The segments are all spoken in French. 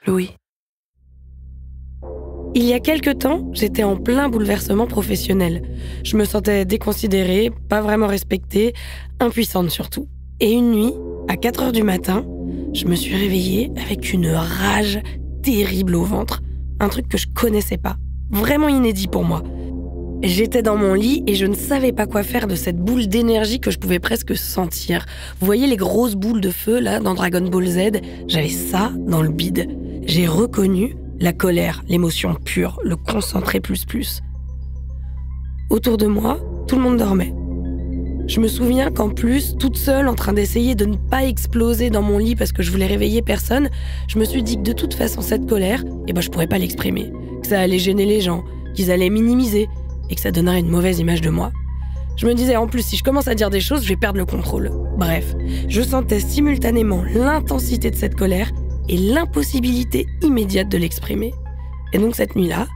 Louis. Il y a quelque temps, j'étais en plein bouleversement professionnel. Je me sentais déconsidérée, pas vraiment respectée, impuissante surtout. Et une nuit, à 4h du matin, je me suis réveillée avec une rage terrible au ventre. Un truc que je connaissais pas. Vraiment inédit pour moi. J'étais dans mon lit et je ne savais pas quoi faire de cette boule d'énergie que je pouvais presque sentir. Vous voyez les grosses boules de feu là dans Dragon Ball Z ? J'avais ça dans le bide. J'ai reconnu la colère, l'émotion pure, le concentré plus. Autour de moi, tout le monde dormait. Je me souviens qu'en plus, toute seule, en train d'essayer de ne pas exploser dans mon lit parce que je voulais réveiller personne, je me suis dit que de toute façon, cette colère, je pourrais pas l'exprimer. Que ça allait gêner les gens, qu'ils allaient minimiser et que ça donnerait une mauvaise image de moi. Je me disais, en plus, si je commence à dire des choses, je vais perdre le contrôle. Bref, je sentais simultanément l'intensité de cette colère et l'impossibilité immédiate de l'exprimer. Et donc cette nuit-là,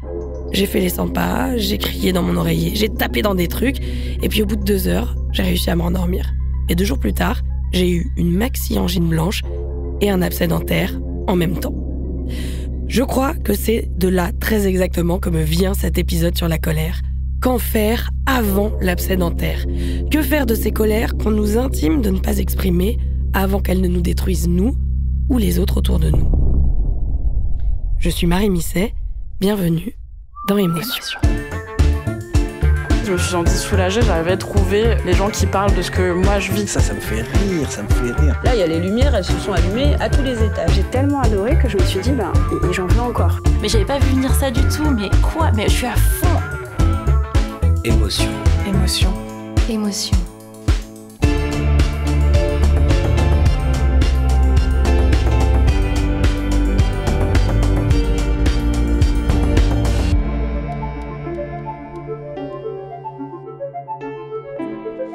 j'ai fait les 100 pas, j'ai crié dans mon oreiller, j'ai tapé dans des trucs, et puis au bout de 2 heures, j'ai réussi à m'endormir. Et 2 jours plus tard, j'ai eu une maxi-angine blanche et un abcès dentaire en même temps. Je crois que c'est de là, très exactement, que me vient cet épisode sur la colère. Qu'en faire avant l'abcès dentaire ? Que faire de ces colères qu'on nous intime de ne pas exprimer avant qu'elles ne nous détruisent nous ou les autres autour de nous ? Je suis Marie Misset, bienvenue dans Émotion. Je me suis sentie soulagée, j'avais trouvé les gens qui parlent de ce que moi je vis. Ça me fait rire. Là, il y a les lumières, elles se sont allumées à tous les étages. J'ai tellement adoré que je me suis dit, et j'en veux encore. Mais j'avais pas vu venir ça du tout, mais quoi ? Mais je suis à fond. Émotion.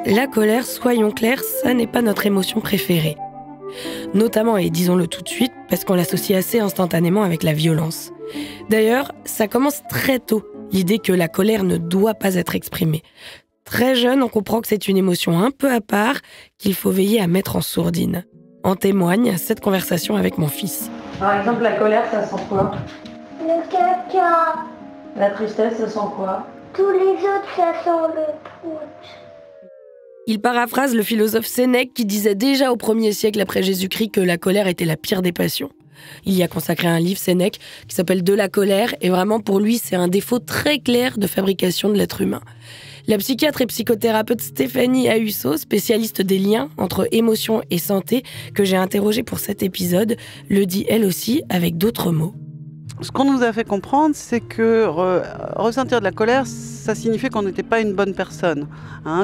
La colère, soyons clairs, ça n'est pas notre émotion préférée. Notamment, et disons-le tout de suite, parce qu'on l'associe assez instantanément avec la violence. D'ailleurs, ça commence très tôt, l'idée que la colère ne doit pas être exprimée. Très jeune, on comprend que c'est une émotion un peu à part, qu'il faut veiller à mettre en sourdine. En témoigne cette conversation avec mon fils. Par exemple, la colère, ça sent quoi ? Le caca. La tristesse, ça sent quoi ? Tous les autres, ça sent le prout. Il paraphrase le philosophe Sénèque qui disait déjà au 1er siècle après Jésus-Christ que la colère était la pire des passions. Il y a consacré un livre, Sénèque, qui s'appelle « De la colère » et vraiment pour lui, c'est un défaut très clair de fabrication de l'être humain. La psychiatre et psychothérapeute Stéphanie Ahusso, spécialiste des liens entre émotion et santé, que j'ai interrogée pour cet épisode, le dit elle aussi avec d'autres mots. Ce qu'on nous a fait comprendre, c'est que ressentir de la colère, ça signifiait qu'on n'était pas une bonne personne.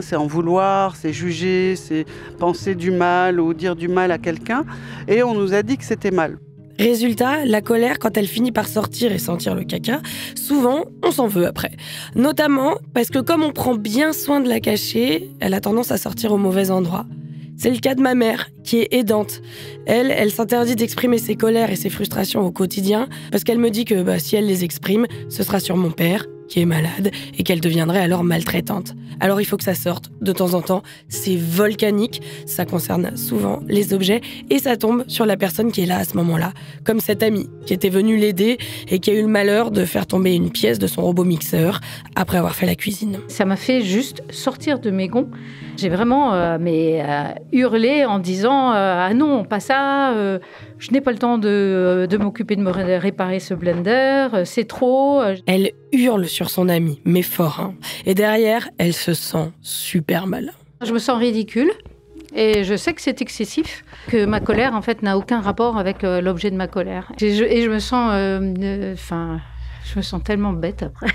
C'est en vouloir, c'est juger, c'est penser du mal ou dire du mal à quelqu'un. Et on nous a dit que c'était mal. Résultat, la colère, quand elle finit par sortir et sentir le caca, souvent, on s'en veut après. Notamment parce que comme on prend bien soin de la cacher, elle a tendance à sortir au mauvais endroit. C'est le cas de ma mère, qui est aidante. Elle s'interdit d'exprimer ses colères et ses frustrations au quotidien parce qu'elle me dit que si elle les exprime, ce sera sur mon père, qui est malade, et qu'elle deviendrait alors maltraitante. Alors il faut que ça sorte de temps en temps. C'est volcanique, ça concerne souvent les objets et ça tombe sur la personne qui est là à ce moment-là. Comme cette amie qui était venue l'aider et qui a eu le malheur de faire tomber une pièce de son robot mixeur après avoir fait la cuisine. Ça m'a fait juste sortir de mes gonds. J'ai vraiment hurlé en disant ah non, pas ça, je n'ai pas le temps de m'occuper de me réparer ce blender, c'est trop. Elle hurle sur son amie, mais fort. Et derrière, elle se sent super mal. Je me sens ridicule et je sais que c'est excessif, que ma colère en fait n'a aucun rapport avec l'objet de ma colère. Et je me sens, je me sens tellement bête après.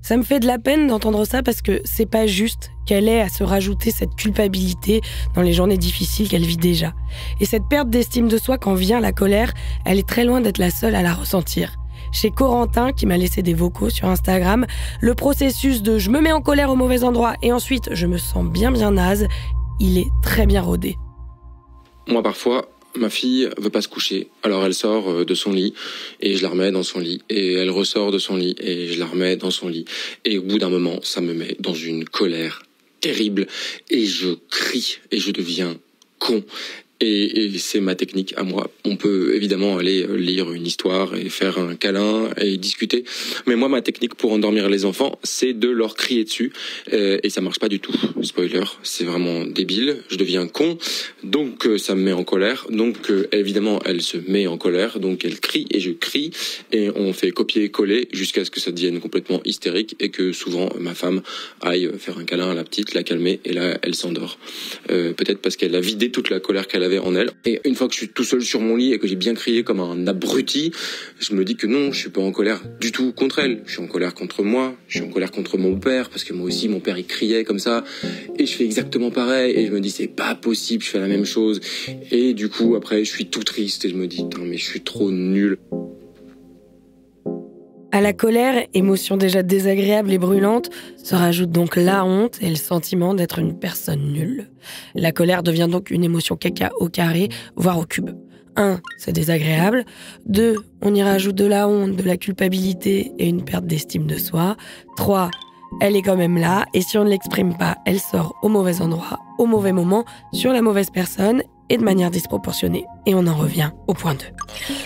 Ça me fait de la peine d'entendre ça parce que c'est pas juste qu'elle ait à se rajouter cette culpabilité dans les journées difficiles qu'elle vit déjà. Et cette perte d'estime de soi quand vient la colère, elle est très loin d'être la seule à la ressentir. Chez Corentin, qui m'a laissé des vocaux sur Instagram, le processus de « je me mets en colère au mauvais endroit et ensuite je me sens bien naze », il est très bien rodé. Moi, parfois, ma fille veut pas se coucher, alors elle sort de son lit et je la remets dans son lit, et elle ressort de son lit et je la remets dans son lit, et au bout d'un moment, ça me met dans une colère terrible et je crie et je deviens con Et c'est ma technique à moi. On peut évidemment aller lire une histoire et faire un câlin et discuter. Mais moi, ma technique pour endormir les enfants, c'est de leur crier dessus. Et ça marche pas du tout. Spoiler, c'est vraiment débile. Je deviens con. Donc ça me met en colère. Donc évidemment, elle se met en colère. Donc elle crie et je crie. Et on fait copier-coller jusqu'à ce que ça devienne complètement hystérique et que souvent ma femme aille faire un câlin à la petite, la calmer et là elle s'endort. Peut-être parce qu'elle a vidé toute la colère qu'elle avait en elle. Et une fois que je suis tout seul sur mon lit et que j'ai bien crié comme un abruti, je me dis que non, je suis pas en colère du tout contre elle. Je suis en colère contre moi, je suis en colère contre mon père, parce que moi aussi, mon père, il criait comme ça. Et je fais exactement pareil. Et je me dis, c'est pas possible, je fais la même chose. Et du coup, après, je suis tout triste et je me dis, non, mais je suis trop nul. À la colère, émotion déjà désagréable et brûlante, se rajoute donc la honte et le sentiment d'être une personne nulle. La colère devient donc une émotion caca au carré, voire au cube. 1, c'est désagréable. 2, on y rajoute de la honte, de la culpabilité et une perte d'estime de soi. 3, elle est quand même là, et si on ne l'exprime pas, elle sort au mauvais endroit, au mauvais moment, sur la mauvaise personne, et de manière disproportionnée. Et on en revient au point 2.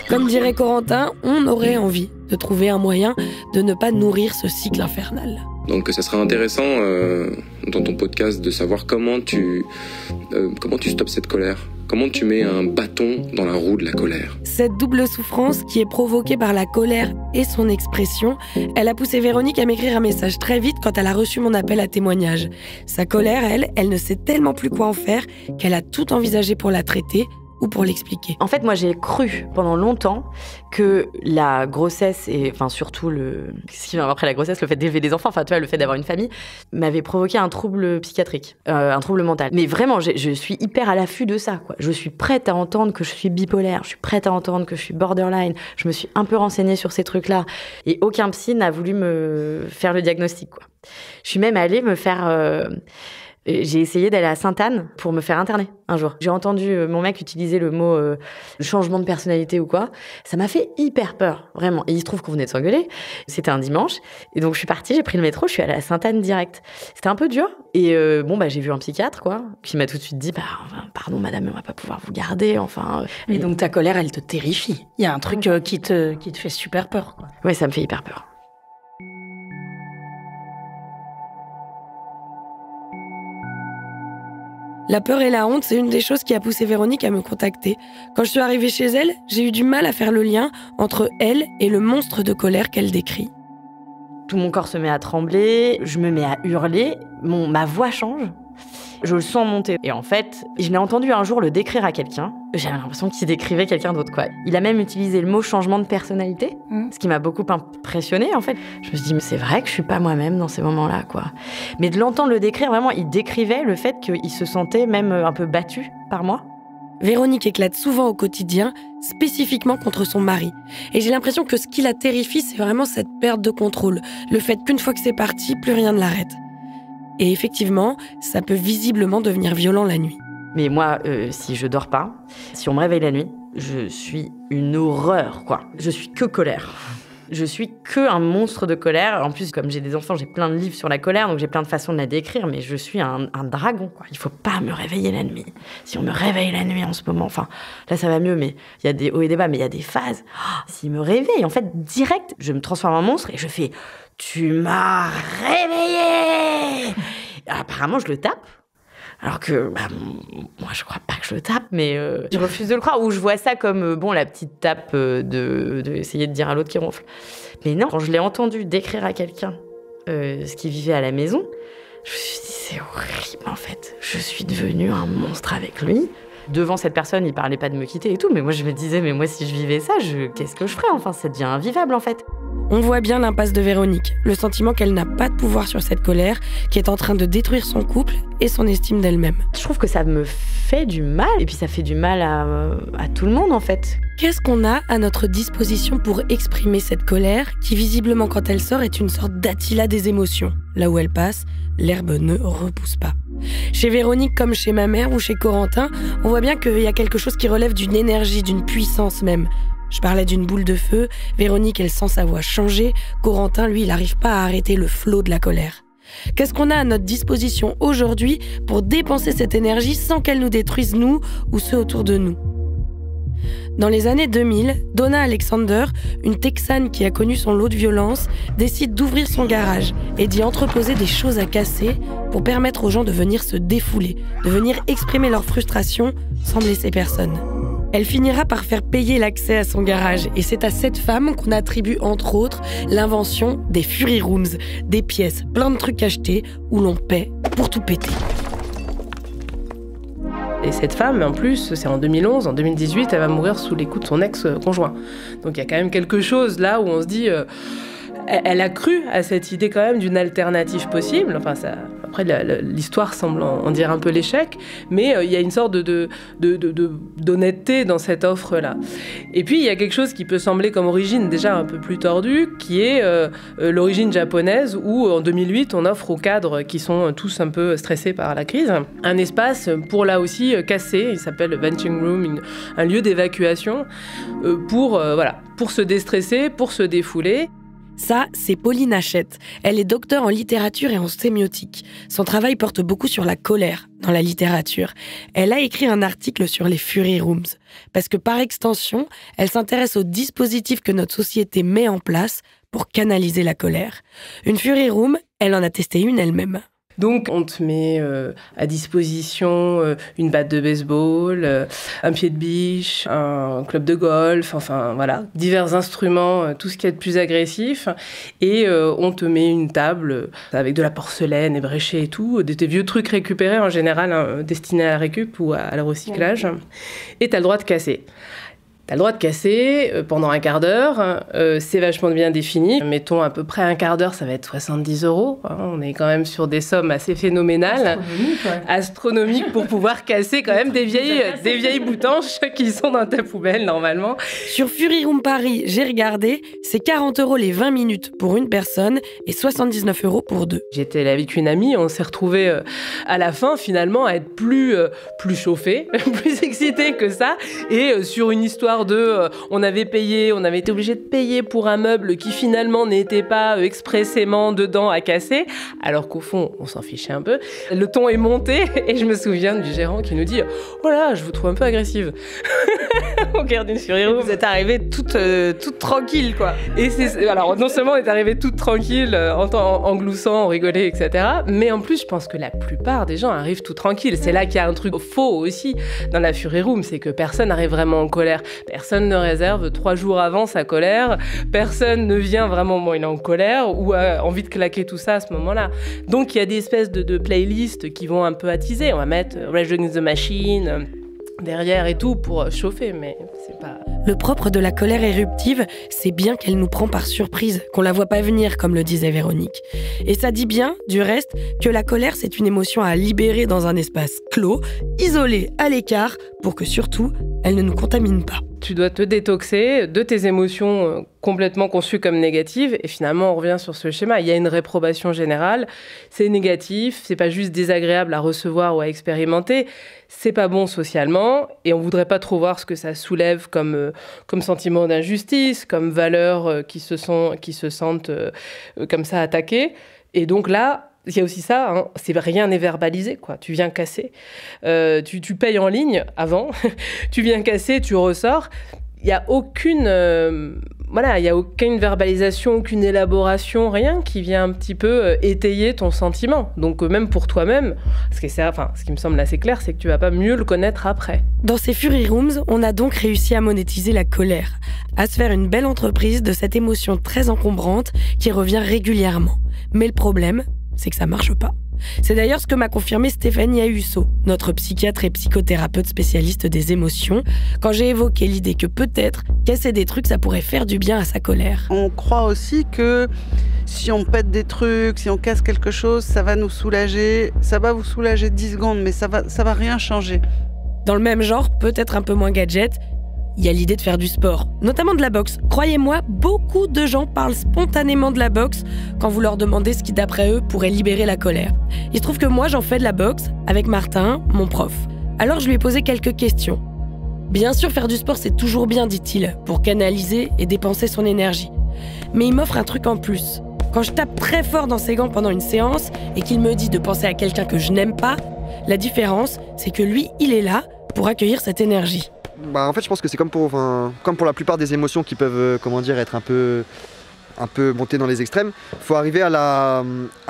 Comme dirait Corentin, on aurait envie de trouver un moyen de ne pas nourrir ce cycle infernal. Donc ça sera intéressant dans ton podcast de savoir comment tu stoppes cette colère. Comment tu mets un bâton dans la roue de la colère? Cette double souffrance qui est provoquée par la colère et son expression, elle a poussé Véronique à m'écrire un message très vite quand elle a reçu mon appel à témoignage. Sa colère, elle ne sait tellement plus quoi en faire qu'elle a tout envisagé pour la traiter ou pour l'expliquer. En fait, moi, j'ai cru pendant longtemps que la grossesse et enfin surtout ce qui vient après la grossesse, le fait d'élever des enfants, enfin tu vois, le fait d'avoir une famille, m'avait provoqué un trouble psychiatrique, un trouble mental. Mais vraiment, je suis hyper à l'affût de ça, quoi. Je suis prête à entendre que je suis bipolaire, je suis prête à entendre que je suis borderline. Je me suis un peu renseignée sur ces trucs-là et aucun psy n'a voulu me faire le diagnostic, quoi. Je suis même allée me faire j'ai essayé d'aller à Sainte-Anne pour me faire interner un jour. J'ai entendu mon mec utiliser le mot changement de personnalité ou quoi. Ça m'a fait hyper peur, vraiment. Et il se trouve qu'on venait de s'engueuler. C'était un dimanche. Et donc, je suis partie, j'ai pris le métro, je suis allée à Sainte-Anne direct. C'était un peu dur. Et j'ai vu un psychiatre, quoi, qui m'a tout de suite dit, pardon, madame, on va pas pouvoir vous garder, enfin... Mais donc, ta colère, elle te terrifie. Il y a un truc qui te fait super peur, quoi. Ouais, ça me fait hyper peur. La peur et la honte, c'est une des choses qui a poussé Véronique à me contacter. Quand je suis arrivée chez elle, j'ai eu du mal à faire le lien entre elle et le monstre de colère qu'elle décrit. Tout mon corps se met à trembler, je me mets à hurler, ma voix change, je le sens monter. Et en fait, je l'ai entendu un jour le décrire à quelqu'un. J'avais l'impression qu'il décrivait quelqu'un d'autre, quoi. Il a même utilisé le mot changement de personnalité, ce qui m'a beaucoup impressionnée, en fait. Je me suis dit, mais c'est vrai que je suis pas moi-même dans ces moments-là, quoi. Mais de l'entendre le décrire, vraiment, il décrivait le fait qu'il se sentait même un peu battu par moi. Véronique éclate souvent au quotidien, spécifiquement contre son mari. Et j'ai l'impression que ce qui la terrifie, c'est vraiment cette perte de contrôle. Le fait qu'une fois que c'est parti, plus rien ne l'arrête. Et effectivement, ça peut visiblement devenir violent la nuit. Mais moi, si je dors pas, si on me réveille la nuit, je suis une horreur, quoi. Je suis que colère. Je suis que un monstre de colère. En plus, comme j'ai des enfants, j'ai plein de livres sur la colère, donc j'ai plein de façons de la décrire, mais je suis un dragon, quoi. Il faut pas me réveiller la nuit. Si on me réveille la nuit en ce moment, enfin, là ça va mieux, mais il y a des hauts et des bas, mais il y a des phases. S'il me réveille, en fait, direct, je me transforme en monstre et je fais « Tu m'as réveillé !» Apparemment, je le tape. Alors que, moi, je crois pas que je le tape, mais je refuse de le croire. Ou je vois ça comme, la petite tape de essayer de dire à l'autre qui ronfle. Mais non, quand je l'ai entendu décrire à quelqu'un ce qu'il vivait à la maison, je me suis dit, c'est horrible, en fait. Je suis devenue un monstre avec lui. Devant cette personne, il parlait pas de me quitter et tout, mais moi, je me disais, mais moi, si je vivais ça, qu'est-ce que je ferais? Enfin, ça devient invivable, en fait. On voit bien l'impasse de Véronique, le sentiment qu'elle n'a pas de pouvoir sur cette colère, qui est en train de détruire son couple et son estime d'elle-même. Je trouve que ça me fait du mal, et puis ça fait du mal à tout le monde, en fait. Qu'est-ce qu'on a à notre disposition pour exprimer cette colère, qui visiblement, quand elle sort, est une sorte d'Attila des émotions? Là où elle passe, l'herbe ne repousse pas. Chez Véronique, comme chez ma mère ou chez Corentin, on voit bien qu'il y a quelque chose qui relève d'une énergie, d'une puissance même. Je parlais d'une boule de feu, Véronique, elle sent sa voix changer, Corentin, lui, il n'arrive pas à arrêter le flot de la colère. Qu'est-ce qu'on a à notre disposition aujourd'hui pour dépenser cette énergie sans qu'elle nous détruise, nous ou ceux autour de nous ? Dans les années 2000, Donna Alexander, une Texane qui a connu son lot de violence, décide d'ouvrir son garage et d'y entreposer des choses à casser pour permettre aux gens de venir se défouler, de venir exprimer leur frustration sans blesser personne. Elle finira par faire payer l'accès à son garage et c'est à cette femme qu'on attribue entre autres l'invention des Fury Rooms, des pièces, plein de trucs achetés où l'on paie pour tout péter. Et cette femme, en plus, c'est en 2011, en 2018, elle va mourir sous les coups de son ex-conjoint. Donc il y a quand même quelque chose là où on se dit... elle a cru à cette idée quand même d'une alternative possible. Enfin, ça, après, l'histoire semble en dire un peu l'échec, mais il y a une sorte d'honnêteté dans cette offre-là. Et puis, il y a quelque chose qui peut sembler comme origine déjà un peu plus tordue, qui est l'origine japonaise, où en 2008, on offre aux cadres qui sont tous un peu stressés par la crise, un espace pour là aussi casser. Il s'appelle le Venting Room, un lieu d'évacuation pour se déstresser, pour se défouler. Ça, c'est Pauline Hachette. Elle est docteure en littérature et en sémiotique. Son travail porte beaucoup sur la colère dans la littérature. Elle a écrit un article sur les Fury Rooms. Parce que par extension, elle s'intéresse aux dispositifs que notre société met en place pour canaliser la colère. Une Fury Room, elle en a testé une elle-même. Donc, on te met à disposition une batte de baseball, un pied de biche, un club de golf, enfin voilà, divers instruments, tout ce qui est de plus agressif. Et on te met une table avec de la porcelaine ébréchée et tout, des vieux trucs récupérés en général, destinés à la récup ou à le recyclage. Et t'as le droit de casser. T'as le droit de casser pendant un quart d'heure, c'est vachement bien défini. Mettons à peu près un quart d'heure, ça va être 70 €. Hein, on est quand même sur des sommes assez phénoménales. Astronomiques pour pouvoir casser quand même des vieilles boutanches qui sont dans ta poubelle normalement. Sur Fury Room Paris, j'ai regardé, c'est 40 € les 20 minutes pour une personne et 79 € pour deux. J'étais là avec une amie, on s'est retrouvés à la fin finalement à être plus chauffés, plus excités que ça, et sur une histoire on avait été obligé de payer pour un meuble qui finalement n'était pas expressément dedans à casser, alors qu'au fond, on s'en fichait un peu. Le ton est monté et je me souviens du gérant qui nous dit « Oh là, je vous trouve un peu agressive ». Au cœur d'une Fury Room. Vous êtes arrivée toute tranquille, quoi. Et alors, non seulement on est arrivée toute tranquille, en gloussant, en rigolait, etc., mais en plus, je pense que la plupart des gens arrivent tout tranquilles. C'est là qu'il y a un truc faux aussi dans la Fury Room, c'est que personne n'arrive vraiment en colère. Personne ne réserve 3 jours avant sa colère. Personne ne vient vraiment, il est en colère ou a envie de claquer tout ça à ce moment-là. Donc, il y a des espèces de playlists qui vont un peu attiser. On va mettre Rage Against the Machine derrière et tout pour chauffer, mais c'est pas... Le propre de la colère éruptive, c'est bien qu'elle nous prend par surprise, qu'on la voit pas venir, comme le disait Véronique. Et ça dit bien, du reste, que la colère, c'est une émotion à libérer dans un espace clos, isolé, à l'écart, pour que surtout, elle ne nous contamine pas. Tu dois te détoxer de tes émotions complètement conçues comme négatives. Et finalement, on revient sur ce schéma. Il y a une réprobation générale. C'est négatif. C'est pas juste désagréable à recevoir ou à expérimenter. C'est pas bon socialement. Et on voudrait pas trop voir ce que ça soulève comme sentiment d'injustice, comme valeurs qui se sentent comme ça attaquées. Et donc là, il y a aussi ça, hein, rien n'est verbalisé, quoi. Tu viens casser, tu payes en ligne avant, tu viens casser, tu ressors. Il n'y a aucune verbalisation, aucune élaboration, rien qui vient un petit peu étayer ton sentiment. Donc même pour toi-même, ce qui me semble assez clair, c'est que tu vas pas mieux le connaître après. Dans ces Fury Rooms, on a donc réussi à monétiser la colère, à se faire une belle entreprise de cette émotion très encombrante qui revient régulièrement. Mais le problème, c'est que ça marche pas. C'est d'ailleurs ce que m'a confirmé Stéphanie Ahusso, notre psychiatre et psychothérapeute spécialiste des émotions, quand j'ai évoqué l'idée que peut-être casser des trucs, ça pourrait faire du bien à sa colère. On croit aussi que si on pète des trucs, si on casse quelque chose, ça va nous soulager. Ça va vous soulager 10 secondes, mais ça va rien changer. Dans le même genre, peut-être un peu moins gadget, il y a l'idée de faire du sport, notamment de la boxe. Croyez-moi, beaucoup de gens parlent spontanément de la boxe quand vous leur demandez ce qui, d'après eux, pourrait libérer la colère. Il se trouve que moi, j'en fais de la boxe avec Martin, mon prof. Alors je lui ai posé quelques questions. Bien sûr, faire du sport, c'est toujours bien, dit-il, pour canaliser et dépenser son énergie. Mais il m'offre un truc en plus. Quand je tape très fort dans ses gants pendant une séance et qu'il me dit de penser à quelqu'un que je n'aime pas, la différence, c'est que lui, il est là pour accueillir cette énergie. En fait, je pense que c'est comme pour la plupart des émotions qui peuvent, être un peu montées dans les extrêmes. Il faut arriver à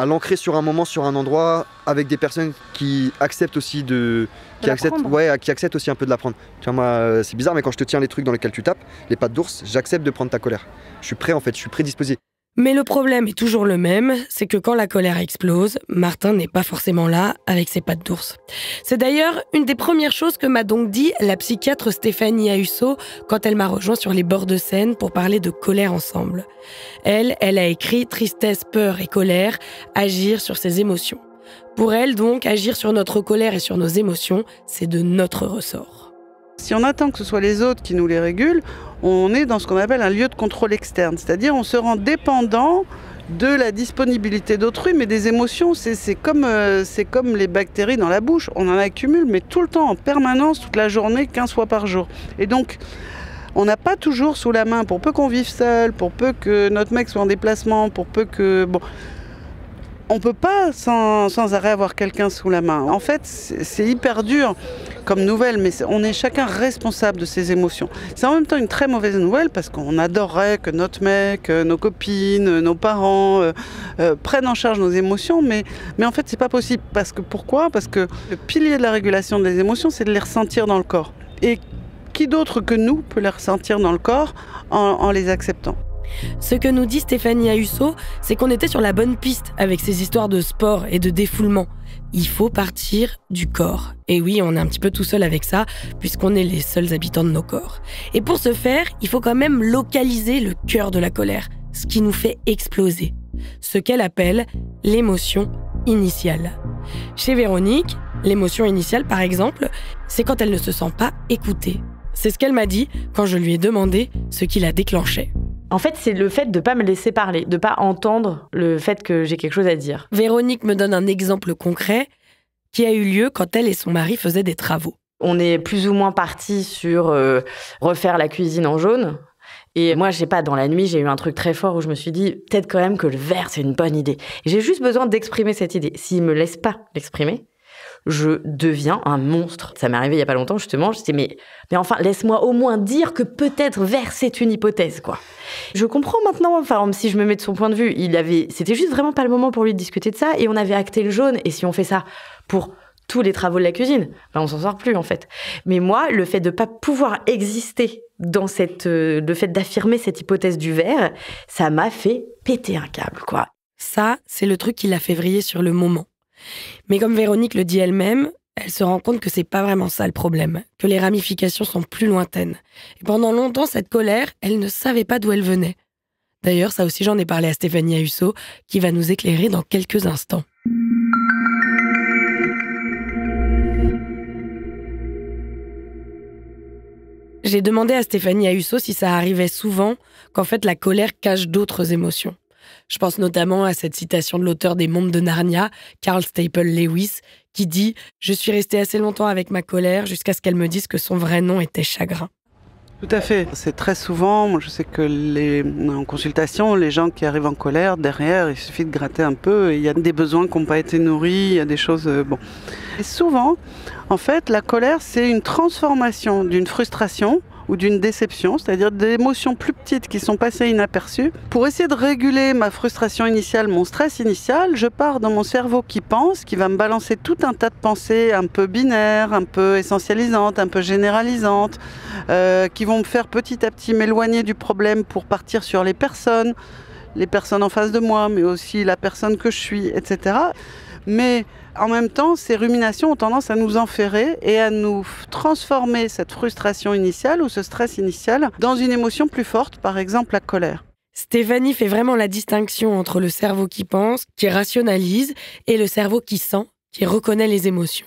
l'ancrer sur un moment, sur un endroit, avec des personnes qui acceptent aussi qui acceptent aussi un peu de l'apprendre. Tu vois, moi, c'est bizarre, mais quand je te tiens les trucs dans lesquels tu tapes, les pattes d'ours, j'accepte de prendre ta colère. Je suis prêt, en fait, je suis prédisposé. Mais le problème est toujours le même, c'est que quand la colère explose, Martin n'est pas forcément là avec ses pattes d'ours. C'est d'ailleurs une des premières choses que m'a donc dit la psychiatre Stéphanie Ahusso quand elle m'a rejoint sur les bords de Seine pour parler de colère ensemble. Elle a écrit « Tristesse, peur et colère, agir sur ses émotions ». Pour elle, donc, agir sur notre colère et sur nos émotions, c'est de notre ressort. Si on attend que ce soit les autres qui nous les régulent, on est dans ce qu'on appelle un lieu de contrôle externe. C'est-à-dire on se rend dépendant de la disponibilité d'autrui, mais des émotions, c'est comme les bactéries dans la bouche. On en accumule, mais tout le temps, en permanence, toute la journée, 15 fois par jour. Et donc, on n'a pas toujours sous la main, pour peu qu'on vive seul, pour peu que notre mec soit en déplacement, pour peu que... Bon, on peut pas sans arrêt avoir quelqu'un sous la main. En fait, c'est hyper dur comme nouvelle, mais on est chacun responsable de ses émotions. C'est en même temps une très mauvaise nouvelle parce qu'on adorerait que notre mec, nos copines, nos parents prennent en charge nos émotions, mais en fait, c'est pas possible. Pourquoi ? Parce que le pilier de la régulation des émotions, c'est de les ressentir dans le corps. Et qui d'autre que nous peut les ressentir dans le corps en les acceptant ? Ce que nous dit Stéphanie Ahusso, c'est qu'on était sur la bonne piste avec ces histoires de sport et de défoulement. Il faut partir du corps. Et oui, on est un petit peu tout seul avec ça, puisqu'on est les seuls habitants de nos corps. Et pour ce faire, il faut quand même localiser le cœur de la colère, ce qui nous fait exploser. Ce qu'elle appelle l'émotion initiale. Chez Véronique, l'émotion initiale, par exemple, c'est quand elle ne se sent pas écoutée. C'est ce qu'elle m'a dit quand je lui ai demandé ce qui la déclenchait. En fait, c'est le fait de ne pas me laisser parler, de ne pas entendre le fait que j'ai quelque chose à dire. Véronique me donne un exemple concret qui a eu lieu quand elle et son mari faisaient des travaux. On est plus ou moins partis sur refaire la cuisine en jaune. Et moi, je sais pas, dans la nuit, j'ai eu un truc très fort où je me suis dit, peut-être quand même que le vert, c'est une bonne idée. Et j'ai juste besoin d'exprimer cette idée. S'il me laisse pas l'exprimer, je deviens un monstre. Ça m'est arrivé il y a pas longtemps, justement. Je disais, mais enfin, laisse-moi au moins dire que peut-être vert, c'est une hypothèse, quoi. Je comprends maintenant, enfin, si je me mets de son point de vue, c'était juste vraiment pas le moment pour lui de discuter de ça, et on avait acté le jaune, et si on fait ça pour tous les travaux de la cuisine, on s'en sort plus, en fait. Mais moi, le fait de pas pouvoir exister dans le fait d'affirmer cette hypothèse du vert, ça m'a fait péter un câble, quoi. Ça, c'est le truc qui l'a fait vriller sur le moment. Mais comme Véronique le dit elle-même, elle se rend compte que c'est pas vraiment ça le problème, que les ramifications sont plus lointaines. Et pendant longtemps, cette colère, elle ne savait pas d'où elle venait. D'ailleurs, ça aussi, j'en ai parlé à Stéphanie Ahusso, qui va nous éclairer dans quelques instants. J'ai demandé à Stéphanie Ahusso si ça arrivait souvent qu'en fait la colère cache d'autres émotions. Je pense notamment à cette citation de l'auteur des Mondes de Narnia, Carl Staple Lewis, qui dit « Je suis restée assez longtemps avec ma colère jusqu'à ce qu'elle me dise que son vrai nom était chagrin ». Tout à fait. C'est très souvent, moi je sais que en consultation, les gens qui arrivent en colère, derrière, il suffit de gratter un peu, il y a des besoins qui n'ont pas été nourris, il y a des choses... Et souvent, en fait, la colère, c'est une transformation d'une frustration ou d'une déception, c'est-à-dire des émotions plus petites qui sont passées inaperçues. Pour essayer de réguler ma frustration initiale, mon stress initial, je pars dans mon cerveau qui pense, qui va me balancer tout un tas de pensées un peu binaires, un peu essentialisantes, un peu généralisantes, qui vont me faire petit à petit m'éloigner du problème pour partir sur les personnes en face de moi, mais aussi la personne que je suis, etc. Mais en même temps, ces ruminations ont tendance à nous enferrer et à nous transformer cette frustration initiale ou ce stress initial dans une émotion plus forte, par exemple la colère. Stéphanie fait vraiment la distinction entre le cerveau qui pense, qui rationalise, et le cerveau qui sent, qui reconnaît les émotions.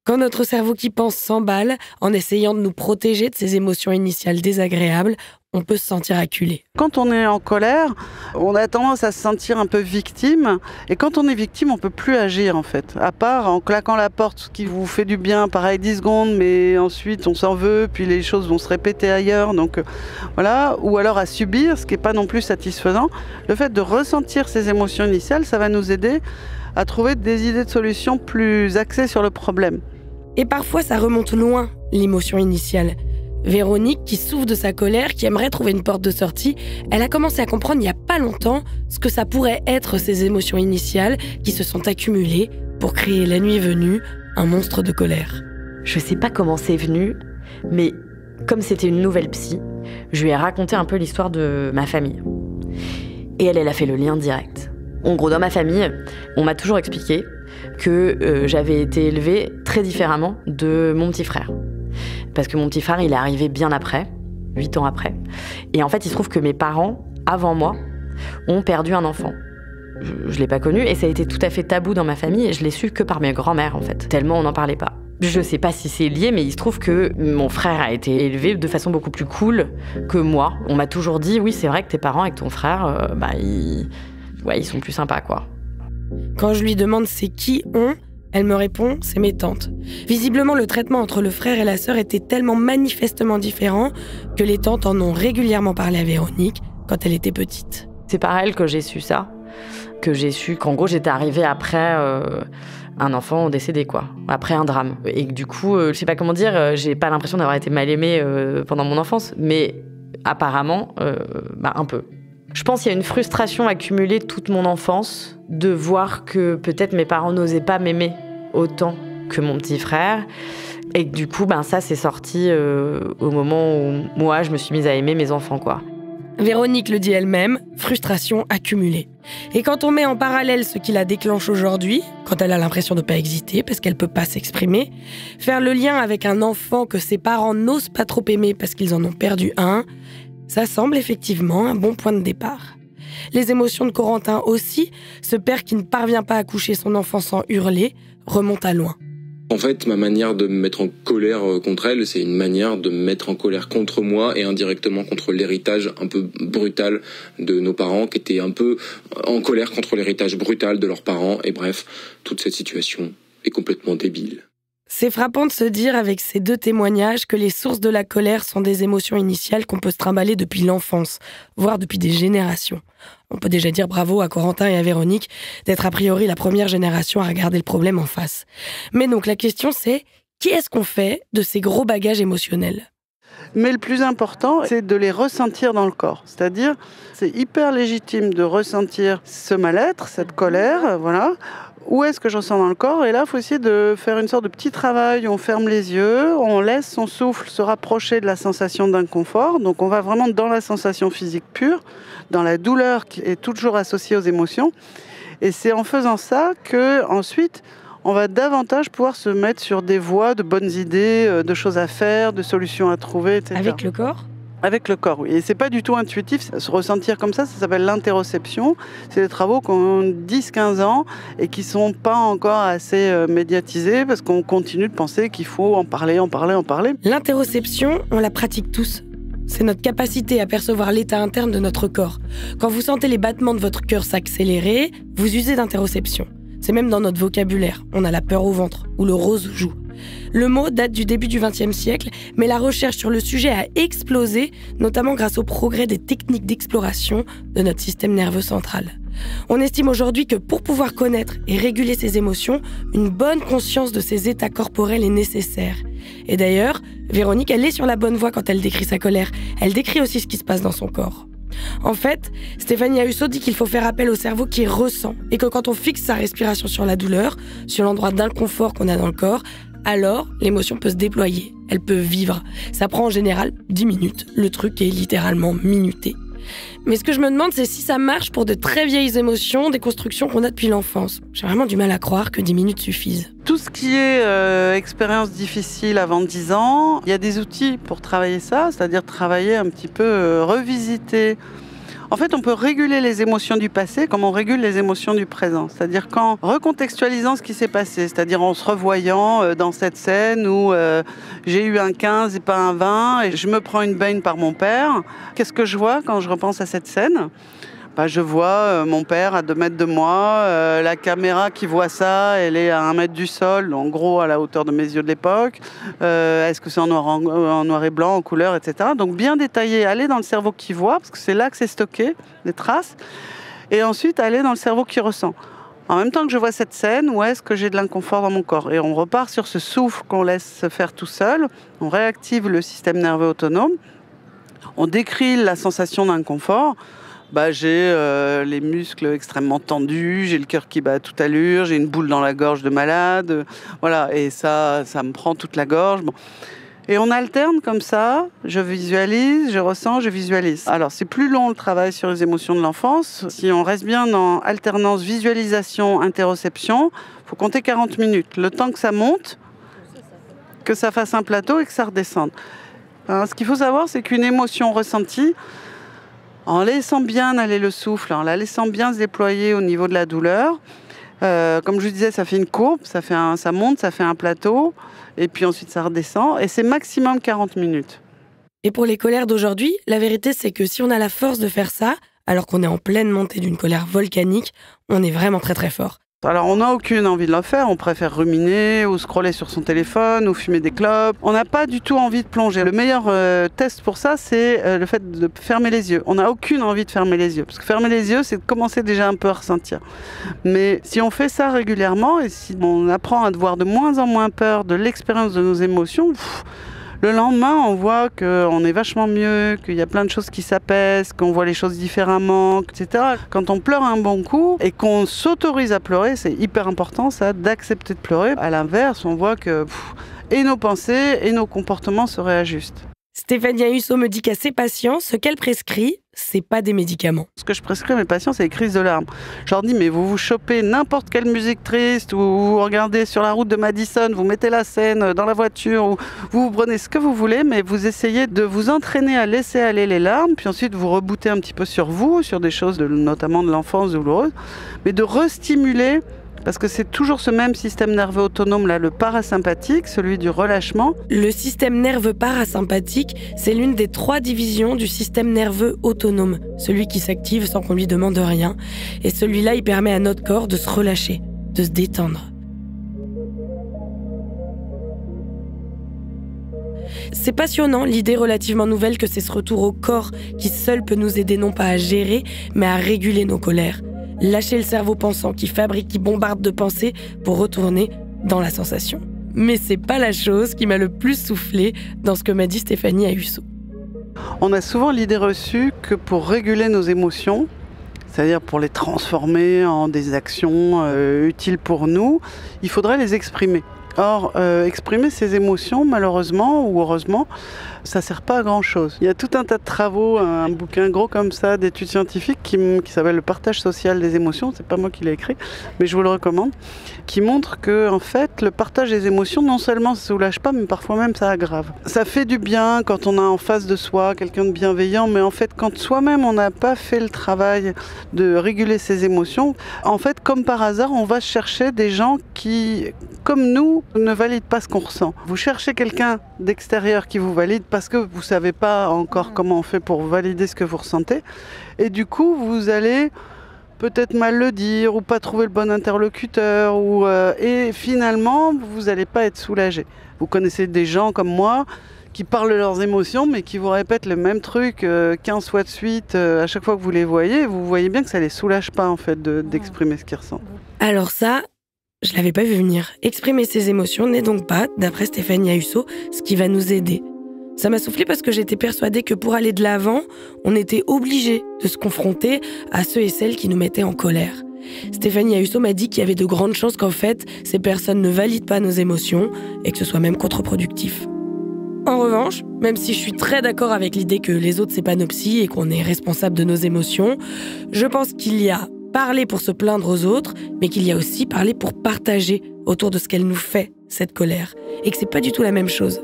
Quand notre cerveau qui pense s'emballe en essayant de nous protéger de ces émotions initiales désagréables, on peut se sentir acculé. Quand on est en colère, on a tendance à se sentir un peu victime. Et quand on est victime, on peut plus agir en fait. À part en claquant la porte, ce qui vous fait du bien, pareil 10 secondes, mais ensuite on s'en veut, puis les choses vont se répéter ailleurs. Donc voilà. Ou alors à subir, ce qui n'est pas non plus satisfaisant. Le fait de ressentir ces émotions initiales, ça va nous aider à trouver des idées de solutions plus axées sur le problème. Et parfois, ça remonte loin, l'émotion initiale. Véronique, qui souffre de sa colère, qui aimerait trouver une porte de sortie, elle a commencé à comprendre il n'y a pas longtemps ce que ça pourrait être ces émotions initiales qui se sont accumulées pour créer la nuit venue un monstre de colère. Je sais pas comment c'est venu, mais comme c'était une nouvelle psy, je lui ai raconté un peu l'histoire de ma famille. Et elle a fait le lien direct. En gros, dans ma famille, on m'a toujours expliqué que j'avais été élevée très différemment de mon petit frère. Parce que mon petit frère, il est arrivé bien après, 8 ans après. Et en fait, il se trouve que mes parents, avant moi, ont perdu un enfant. Je l'ai pas connu et ça a été tout à fait tabou dans ma famille et je l'ai su que par mes grands-mères, en fait. Tellement on n'en parlait pas. Je sais pas si c'est lié, mais il se trouve que mon frère a été élevé de façon beaucoup plus cool que moi. On m'a toujours dit, oui, c'est vrai que tes parents avec ton frère, ils sont plus sympas, quoi. Quand je lui demande c'est qui on, elle me répond c'est mes tantes. Visiblement, le traitement entre le frère et la sœur était tellement manifestement différent que les tantes en ont régulièrement parlé à Véronique quand elle était petite. C'est par elle que j'ai su ça, que j'ai su qu'en gros j'étais arrivée après un enfant décédé, quoi, après un drame. Et du coup, je sais pas comment dire, j'ai pas l'impression d'avoir été mal aimée pendant mon enfance, mais apparemment, un peu. Je pense qu'il y a une frustration accumulée toute mon enfance de voir que peut-être mes parents n'osaient pas m'aimer autant que mon petit frère. Et que du coup, ça c'est sorti au moment où moi, je me suis mise à aimer mes enfants, quoi. Véronique le dit elle-même, frustration accumulée. Et quand on met en parallèle ce qui la déclenche aujourd'hui, quand elle a l'impression de ne pas exister parce qu'elle ne peut pas s'exprimer, faire le lien avec un enfant que ses parents n'osent pas trop aimer parce qu'ils en ont perdu un, ça semble effectivement un bon point de départ. Les émotions de Corentin aussi, ce père qui ne parvient pas à coucher son enfant sans hurler, remonte à loin. En fait, ma manière de me mettre en colère contre elle, c'est une manière de me mettre en colère contre moi et indirectement contre l'héritage un peu brutal de nos parents, qui étaient un peu en colère contre l'héritage brutal de leurs parents. Et bref, toute cette situation est complètement débile. C'est frappant de se dire avec ces deux témoignages que les sources de la colère sont des émotions initiales qu'on peut se trimballer depuis l'enfance, voire depuis des générations. On peut déjà dire bravo à Corentin et à Véronique d'être a priori la première génération à regarder le problème en face. Mais donc la question c'est, qu'est-ce qu'on fait de ces gros bagages émotionnels ? Mais le plus important, c'est de les ressentir dans le corps. C'est-à-dire, c'est hyper légitime de ressentir ce mal-être, cette colère, voilà. Où est-ce que je ressens dans le corps ? Et là, il faut essayer de faire une sorte de petit travail où on ferme les yeux, on laisse son souffle se rapprocher de la sensation d'inconfort. Donc on va vraiment dans la sensation physique pure, dans la douleur qui est toujours associée aux émotions. Et c'est en faisant ça qu'ensuite, on va davantage pouvoir se mettre sur des voies de bonnes idées, de choses à faire, de solutions à trouver, etc. Avec le corps ? Avec le corps, oui. Et c'est pas du tout intuitif. Se ressentir comme ça s'appelle l'interoception. C'est des travaux qui ont 10-15 ans et qui sont pas encore assez médiatisés parce qu'on continue de penser qu'il faut en parler. L'interoception, on la pratique tous. C'est notre capacité à percevoir l'état interne de notre corps. Quand vous sentez les battements de votre cœur s'accélérer, vous usez d'interoception. C'est même dans notre vocabulaire. On a la peur au ventre ou le rose joue. Le mot date du début du XXe siècle, mais la recherche sur le sujet a explosé, notamment grâce au progrès des techniques d'exploration de notre système nerveux central. On estime aujourd'hui que pour pouvoir connaître et réguler ses émotions, une bonne conscience de ses états corporels est nécessaire. Et d'ailleurs, Véronique, elle est sur la bonne voie quand elle décrit sa colère. Elle décrit aussi ce qui se passe dans son corps. En fait, Stéphanie Ahussot dit qu'il faut faire appel au cerveau qui ressent et que quand on fixe sa respiration sur la douleur, sur l'endroit d'inconfort qu'on a dans le corps, alors l'émotion peut se déployer, elle peut vivre. Ça prend en général 10 minutes, le truc est littéralement minuté. Mais ce que je me demande, c'est si ça marche pour de très vieilles émotions, des constructions qu'on a depuis l'enfance. J'ai vraiment du mal à croire que 10 minutes suffisent. Tout ce qui est expérience difficile avant 10 ans, il y a des outils pour travailler ça, c'est-à-dire travailler un petit peu, revisiter En fait, on peut réguler les émotions du passé comme on régule les émotions du présent. C'est-à-dire qu'en recontextualisant ce qui s'est passé, c'est-à-dire en se revoyant dans cette scène où j'ai eu un 15 et pas un 20 et je me prends une baigne par mon père, qu'est-ce que je vois quand je repense à cette scène ? Je vois mon père à 2 mètres de moi, la caméra qui voit ça, elle est à 1 mètre du sol, en gros à la hauteur de mes yeux de l'époque. Est-ce que c'est en noir et blanc, en couleur, etc. Donc bien détaillé, aller dans le cerveau qui voit, parce que c'est là que c'est stocké, les traces, et ensuite aller dans le cerveau qui ressent. En même temps que je vois cette scène, où est-ce que j'ai de l'inconfort dans mon corps ? Et on repart sur ce souffle qu'on laisse se faire tout seul, on réactive le système nerveux autonome, on décrit la sensation d'inconfort. J'ai les muscles extrêmement tendus, j'ai le cœur qui bat à toute allure, j'ai une boule dans la gorge de malade, voilà, et ça me prend toute la gorge. Bon. Et on alterne comme ça, je visualise, je ressens, je visualise. Alors c'est plus long le travail sur les émotions de l'enfance. Si on reste bien dans alternance visualisation, interoception, il faut compter 40 minutes. Le temps que ça monte, que ça fasse un plateau et que ça redescende. Alors, ce qu'il faut savoir, c'est qu'une émotion ressentie, en laissant bien aller le souffle, en la laissant bien se déployer au niveau de la douleur. Comme je vous disais, ça fait une courbe, ça monte, ça fait un plateau, et puis ensuite ça redescend, et c'est maximum 40 minutes. Et pour les colères d'aujourd'hui, la vérité c'est que si on a la force de faire ça, alors qu'on est en pleine montée d'une colère volcanique, on est vraiment très très fort. Alors on n'a aucune envie de le faire, on préfère ruminer ou scroller sur son téléphone ou fumer des clopes. On n'a pas du tout envie de plonger. Le meilleur test pour ça, c'est le fait de fermer les yeux. On n'a aucune envie de fermer les yeux, parce que fermer les yeux, c'est de commencer déjà un peu à ressentir. Mais si on fait ça régulièrement et si on apprend à avoir de moins en moins peur de l'expérience de nos émotions, le lendemain, on voit qu'on est vachement mieux, qu'il y a plein de choses qui s'apaisent, qu'on voit les choses différemment, etc. Quand on pleure un bon coup et qu'on s'autorise à pleurer, c'est hyper important ça, d'accepter de pleurer. À l'inverse, on voit que et nos pensées et nos comportements se réajustent. Stéphanie Ayuso me dit qu'à ses patients, ce qu'elle prescrit, c'est pas des médicaments. Ce que je prescris à mes patients, c'est les crises de larmes. Je leur dis, mais vous chopez n'importe quelle musique triste, ou vous regardez sur la route de Madison, vous mettez la scène dans la voiture, ou vous prenez ce que vous voulez, mais vous essayez de vous entraîner à laisser aller les larmes, puis ensuite vous rebootez un petit peu sur vous, sur des choses notamment de l'enfance douloureuse, mais de restimuler. Parce que c'est toujours ce même système nerveux autonome, là, le parasympathique, celui du relâchement. Le système nerveux parasympathique, c'est l'une des 3 divisions du système nerveux autonome, celui qui s'active sans qu'on lui demande rien. Et celui-là, il permet à notre corps de se relâcher, de se détendre. C'est passionnant, l'idée relativement nouvelle que c'est ce retour au corps qui seul peut nous aider non pas à gérer, mais à réguler nos colères. Lâcher le cerveau pensant qui fabrique, qui bombarde de pensées pour retourner dans la sensation. Mais c'est pas la chose qui m'a le plus soufflé dans ce que m'a dit Stéphanie Ayuso. On a souvent l'idée reçue que pour réguler nos émotions, c'est-à-dire pour les transformer en des actions utiles pour nous, il faudrait les exprimer. Or, exprimer ses émotions, malheureusement ou heureusement, ça ne sert pas à grand-chose. Il y a tout un tas de travaux, un bouquin gros comme ça, d'études scientifiques qui s'appelle Le partage social des émotions, c'est pas moi qui l'ai écrit, mais je vous le recommande, qui montre que en fait, le partage des émotions, non seulement ça ne soulage pas, mais parfois même ça aggrave. Ça fait du bien quand on a en face de soi quelqu'un de bienveillant, mais en fait, quand soi-même on n'a pas fait le travail de réguler ses émotions, en fait, comme par hasard, on va chercher des gens qui, comme nous, ne valident pas ce qu'on ressent. Vous cherchez quelqu'un d'extérieur qui vous valide parce que vous ne savez pas encore comment on fait pour valider ce que vous ressentez. Et du coup, vous allez peut-être mal le dire ou pas trouver le bon interlocuteur. Et finalement, vous n'allez pas être soulagé. Vous connaissez des gens comme moi qui parlent de leurs émotions, mais qui vous répètent le même truc 15 fois de suite à chaque fois que vous les voyez. Vous voyez bien que ça ne les soulage pas en fait, d'exprimer ce qu'ils ressentent. Alors ça, je l'avais pas vu venir. Exprimer ses émotions n'est donc pas, d'après Stéphanie Ayuso, ce qui va nous aider. Ça m'a soufflé parce que j'étais persuadée que pour aller de l'avant, on était obligé de se confronter à ceux et celles qui nous mettaient en colère. Stéphanie Ayuso m'a dit qu'il y avait de grandes chances qu'en fait, ces personnes ne valident pas nos émotions et que ce soit même contre-productif. En revanche, même si je suis très d'accord avec l'idée que les autres c'est pas nos psys et qu'on est responsable de nos émotions, je pense qu'il y a parler pour se plaindre aux autres, mais qu'il y a aussi parler pour partager autour de ce qu'elle nous fait, cette colère, et que c'est pas du tout la même chose.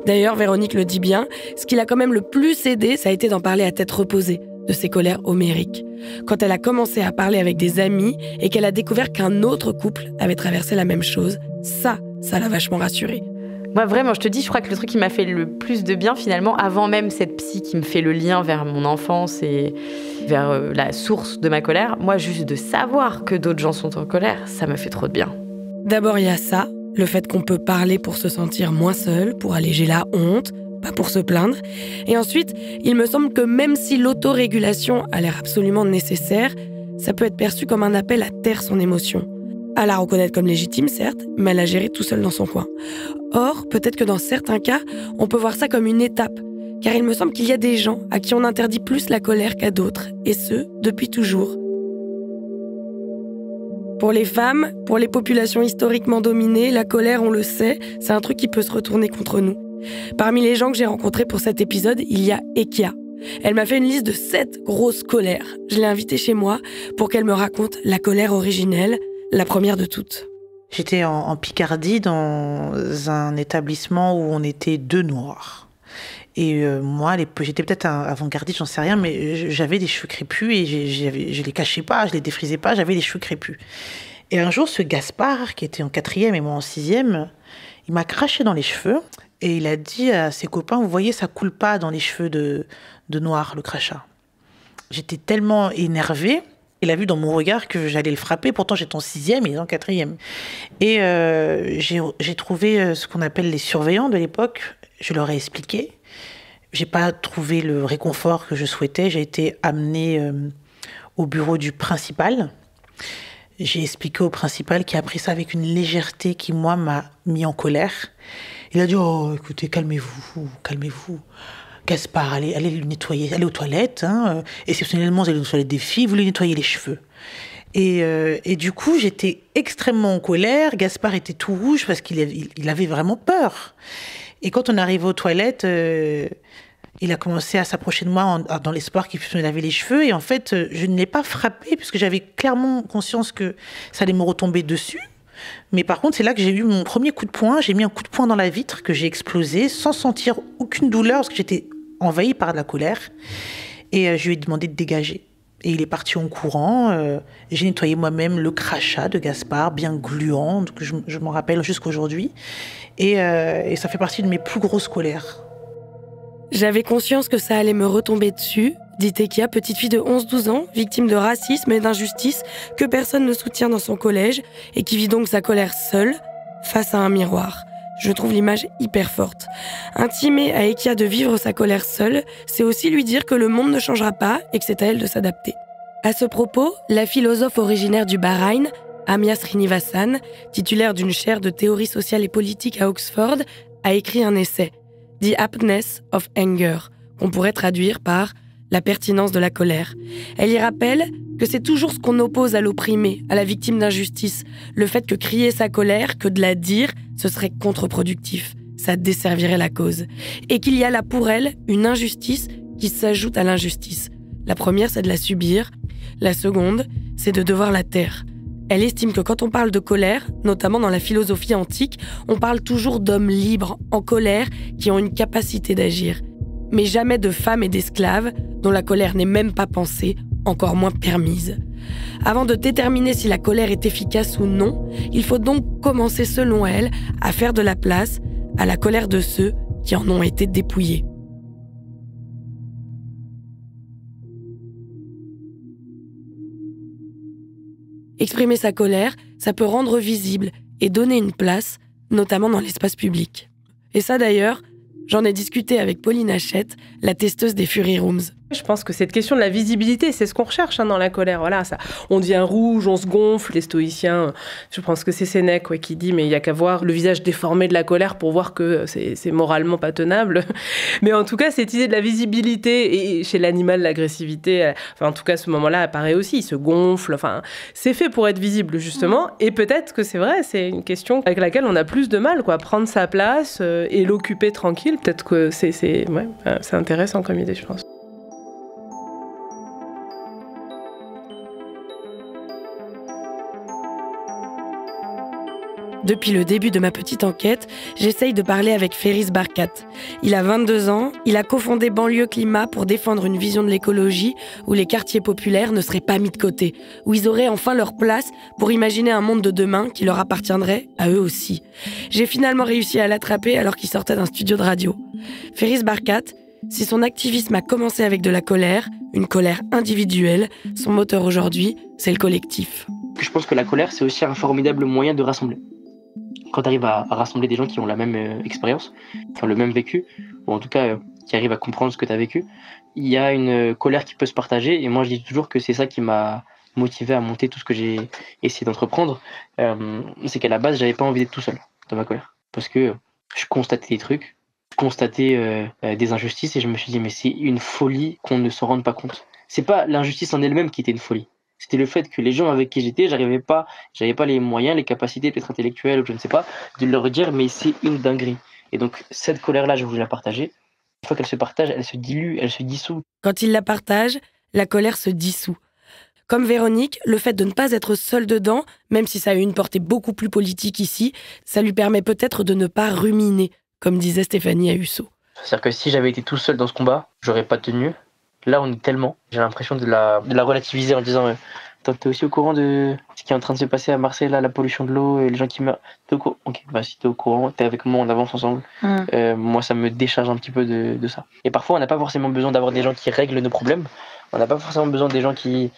D'ailleurs, Véronique le dit bien, ce qui l'a quand même le plus aidé, ça a été d'en parler à tête reposée, de ses colères homériques. Quand elle a commencé à parler avec des amis et qu'elle a découvert qu'un autre couple avait traversé la même chose, ça l'a vachement rassurée. Moi, vraiment, je te dis, je crois que le truc qui m'a fait le plus de bien, finalement, avant même cette psy qui me fait le lien vers mon enfance et vers la source de ma colère, moi, juste de savoir que d'autres gens sont en colère, ça me fait trop de bien. D'abord, il y a ça, le fait qu'on peut parler pour se sentir moins seul, pour alléger la honte, pas pour se plaindre. Et ensuite, il me semble que même si l'autorégulation a l'air absolument nécessaire, ça peut être perçu comme un appel à taire son émotion. À la reconnaître comme légitime, certes, mais à la gérer tout seul dans son coin. Or, peut-être que dans certains cas, on peut voir ça comme une étape, car il me semble qu'il y a des gens à qui on interdit plus la colère qu'à d'autres, et ce, depuis toujours. Pour les femmes, pour les populations historiquement dominées, la colère, on le sait, c'est un truc qui peut se retourner contre nous. Parmi les gens que j'ai rencontrés pour cet épisode, il y a Ekia. Elle m'a fait une liste de 7 grosses colères. Je l'ai invitée chez moi pour qu'elle me raconte la colère originelle, la première de toutes. J'étais en Picardie dans un établissement où on était 2 noirs. Et moi, j'étais peut-être avant-gardiste, j'en sais rien, mais j'avais des cheveux crépus et je les cachais pas, je les défrisais pas, j'avais les cheveux crépus. Et un jour, ce Gaspard, qui était en 4e et moi en 6e, il m'a craché dans les cheveux et il a dit à ses copains, vous voyez, ça coule pas dans les cheveux de noir, le crachat. J'étais tellement énervée. Il a vu dans mon regard que j'allais le frapper. Pourtant, j'étais en 6e et il est en 4e. Et j'ai trouvé ce qu'on appelle les surveillants de l'époque. Je leur ai expliqué. J'ai pas trouvé le réconfort que je souhaitais. J'ai été amenée au bureau du principal. J'ai expliqué au principal qui a pris ça avec une légèreté qui, moi, m'a mis en colère. Il a dit « Oh, écoutez, calmez-vous. Gaspard, allez le nettoyer, allez aux toilettes. Hein. Exceptionnellement, vous allez aux toilettes des filles, vous lui nettoyez les cheveux. » Et du coup, j'étais extrêmement en colère. Gaspard était tout rouge parce qu'il avait vraiment peur. Et quand on arrivait aux toilettes, il a commencé à s'approcher de moi dans l'espoir qu'il puisse me laver les cheveux. Et en fait, je ne l'ai pas frappé puisque j'avais clairement conscience que ça allait me retomber dessus. Mais par contre, c'est là que j'ai eu mon premier coup de poing. J'ai mis un coup de poing dans la vitre que j'ai explosé sans sentir aucune douleur parce que j'étais envahie par de la colère. Et je lui ai demandé de dégager. Et il est parti en courant. J'ai nettoyé moi-même le crachat de Gaspard, bien gluant. Donc je m'en rappelle jusqu'aujourd'hui. Et ça fait partie de mes plus grosses colères. J'avais conscience que ça allait me retomber dessus, dit Ekia, petite fille de 11-12 ans, victime de racisme et d'injustice, que personne ne soutient dans son collège et qui vit donc sa colère seule, face à un miroir. Je trouve l'image hyper forte. Intimer à Ekia de vivre sa colère seule, c'est aussi lui dire que le monde ne changera pas et que c'est à elle de s'adapter. À ce propos, la philosophe originaire du Bahreïn, Amia Srinivasan, titulaire d'une chaire de théorie sociale et politique à Oxford, a écrit un essai, The Aptness of Anger, qu'on pourrait traduire par la pertinence de la colère. Elle y rappelle que c'est toujours ce qu'on oppose à l'opprimé, à la victime d'injustice. Le fait que crier sa colère, que de la dire, ce serait contre-productif. Ça desservirait la cause. Et qu'il y a là pour elle une injustice qui s'ajoute à l'injustice. La première, c'est de la subir. La seconde, c'est de devoir la taire. Elle estime que quand on parle de colère, notamment dans la philosophie antique, on parle toujours d'hommes libres, en colère, qui ont une capacité d'agir. Mais jamais de femmes et d'esclaves, dont la colère n'est même pas pensée, encore moins permise. Avant de déterminer si la colère est efficace ou non, il faut donc commencer, selon elle, à faire de la place à la colère de ceux qui en ont été dépouillés. Exprimer sa colère, ça peut rendre visible et donner une place, notamment dans l'espace public. Et ça d'ailleurs, j'en ai discuté avec Pauline Hachette, la testeuse des Fury Rooms. Je pense que cette question de la visibilité, c'est ce qu'on recherche dans la colère. Voilà, ça, on devient rouge, on se gonfle. Les stoïciens, je pense que c'est Sénèque qui dit, mais il n'y a qu'à voir le visage déformé de la colère pour voir que c'est moralement pas tenable. Mais en tout cas, cette idée de la visibilité, et chez l'animal, l'agressivité, en tout cas, à ce moment-là, apparaît aussi. Il se gonfle, c'est fait pour être visible, justement. Et peut-être que c'est vrai, c'est une question avec laquelle on a plus de mal, prendre sa place et l'occuper tranquille. Peut-être que c'est intéressant comme idée, je pense. Depuis le début de ma petite enquête, j'essaye de parler avec Ferris Barkat. Il a 22 ans, il a cofondé Banlieue Climat pour défendre une vision de l'écologie où les quartiers populaires ne seraient pas mis de côté, où ils auraient enfin leur place pour imaginer un monde de demain qui leur appartiendrait à eux aussi. J'ai finalement réussi à l'attraper alors qu'il sortait d'un studio de radio. Ferris Barkat, si son activisme a commencé avec de la colère, une colère individuelle, son moteur aujourd'hui, c'est le collectif. Je pense que la colère, c'est aussi un formidable moyen de rassembler. Quand tu arrives à rassembler des gens qui ont la même expérience, enfin le même vécu, ou en tout cas qui arrivent à comprendre ce que tu as vécu, il y a une colère qui peut se partager. Et moi, je dis toujours que c'est ça qui m'a motivé à monter tout ce que j'ai essayé d'entreprendre. C'est qu'à la base, j'avais pas envie d'être tout seul dans ma colère. Parce que je constatais des trucs, je constatais des injustices et je me suis dit, mais c'est une folie qu'on ne s'en rende pas compte. C'est pas l'injustice en elle-même qui était une folie. C'était le fait que les gens avec qui j'étais, j'avais pas les moyens, les capacités peut-être intellectuelles ou je ne sais pas, de leur dire mais c'est une dinguerie. Et donc cette colère-là, je voulais la partager. Une fois qu'elle se partage, elle se dilue, elle se dissout. Quand il la partage, la colère se dissout. Comme Véronique, le fait de ne pas être seule dedans, même si ça a eu une portée beaucoup plus politique ici, ça lui permet peut-être de ne pas ruminer, comme disait Stéphanie Ahusso. C'est-à-dire que si j'avais été tout seul dans ce combat, j'aurais pas tenu. Là, on est tellement. J'ai l'impression de la relativiser en disant t'es aussi au courant de ce qui est en train de se passer à Marseille, là, la pollution de l'eau et les gens qui meurent. T'es au courant ? Ok, bah si t'es au courant, t'es avec moi, on avance ensemble. Moi, ça me décharge un petit peu de ça. Et parfois, on n'a pas forcément besoin d'avoir des gens qui règlent nos problèmes. On n'a pas forcément besoin des gens qui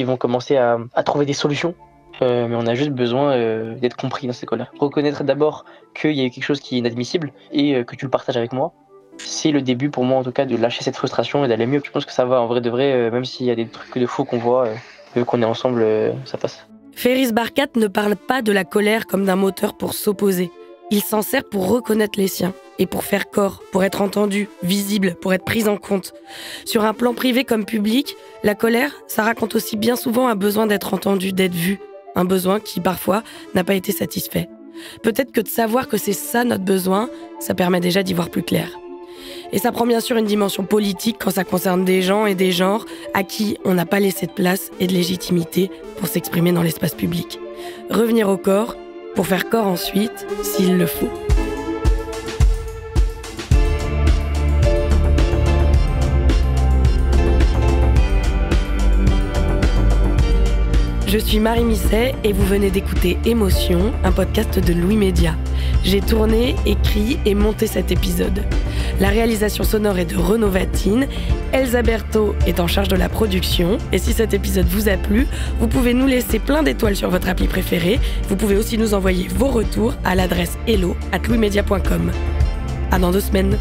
vont commencer à trouver des solutions. Mais on a juste besoin d'être compris dans ces colères. Reconnaître d'abord qu'il y a eu quelque chose qui est inadmissible et que tu le partages avec moi. C'est le début pour moi en tout cas de lâcher cette frustration et d'aller mieux. Je pense que ça va en vrai de vrai, même s'il y a des trucs de faux qu'on voit, vu qu'on est ensemble, ça passe. Ferris Barkat ne parle pas de la colère comme d'un moteur pour s'opposer. Il s'en sert pour reconnaître les siens et pour faire corps, pour être entendu, visible, pour être pris en compte. Sur un plan privé comme public, la colère, ça raconte aussi bien souvent un besoin d'être entendu, d'être vu. Un besoin qui, parfois, n'a pas été satisfait. Peut-être que de savoir que c'est ça notre besoin, ça permet déjà d'y voir plus clair. Et ça prend bien sûr une dimension politique quand ça concerne des gens et des genres à qui on n'a pas laissé de place et de légitimité pour s'exprimer dans l'espace public. Revenir au corps, pour faire corps ensuite, s'il le faut. Je suis Marie Misset et vous venez d'écouter Émotion, un podcast de Louis Média. J'ai tourné, écrit et monté cet épisode. La réalisation sonore est de Renaud Vatine. Elsa Berthaud est en charge de la production. Et si cet épisode vous a plu, vous pouvez nous laisser plein d'étoiles sur votre appli préférée. Vous pouvez aussi nous envoyer vos retours à l'adresse hello@louismedia.com. À dans 2 semaines.